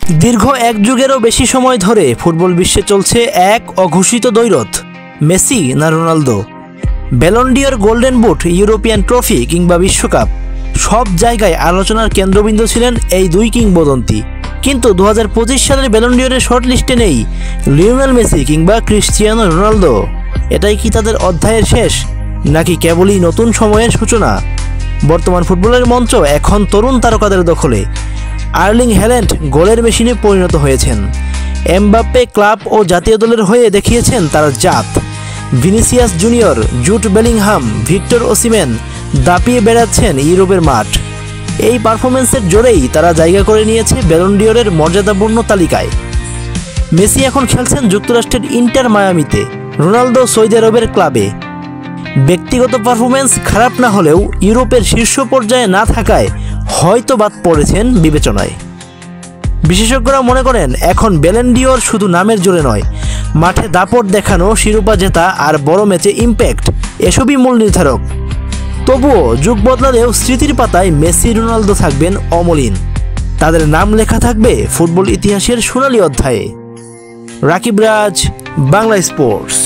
দীর্ঘ এক যুগেরও বেশি সময় ধরে ফুটবল বিশ্বে চলছে এক অঘোষিত দ্বৈরথ, মেসি না Ronaldo. Ballon d'Or, golden boot, European trophy কিংবা বিশ্বকাপ, সব জায়গায় আলোচনার কেন্দ্রবিন্দু ছিলেন এই দুই কিংবদন্তি। কিন্তু 2025 সালের ব্যালন ডি'অরের শর্ট লিস্টে নেই লিওনেল মেসি কিংবা ক্রিস্টিয়ানো রোনালদো। এটাই কি তাদের অধ্যায়ের শেষ, নাকি কেবলই নতুন সময়ের সূচনা? বর্তমান ফুটবলের মঞ্চ এখন তরুণ তারকাদের দখলে। আর্লিং হ্যাল্যান্ড গোলের মেশিনে পরিণত হয়েছেন। এমবাপ্পে ক্লাব ও জাতীয় দলের হয়ে দেখিয়েছেন তার জাত। Vinicius Junior, Jude Bellingham, Victor Osimhen দাপিয়ে বেড়াচ্ছেন ইউরোপের মাঠ। এই পারফরমেন্সের জোরেই তারা জায়গা করে নিয়েছে ব্যালন ডি'অরের মর্যাদাপূর্ণ তালিকায়। মেসি এখন খেলছেন যুক্তরাষ্ট্রের ইন্টার মায়ামিতে, রোনালদো সৌদি আরবের ক্লাবে। ব্যক্তিগত পারফরমেন্স খারাপ না হলেও ইউরোপের শীর্ষ পর্যায়ে না থাকায় হয়তো বাদ পড়েছেন বিবেচনায়। বিশেষজ্ঞরা মনে করেন এখন ব্যালন ডি'অর শুধু নামের জোরে নয়, মাঠে দাপট দেখানো, শিরোপা জেতা আর বড় ম্যাচে ইম্প্যাক্ট, এসবই মূল নির্ধারক। তবুও যুগ বদলালেও স্মৃতির পাতায় মেসি রোনালদো থাকবেন অমলিন। তাদের নাম লেখা থাকবে ফুটবল ইতিহাসের সোনালী অধ্যায়ে। রাকিব রাজ, বাংলা স্পোর্টস।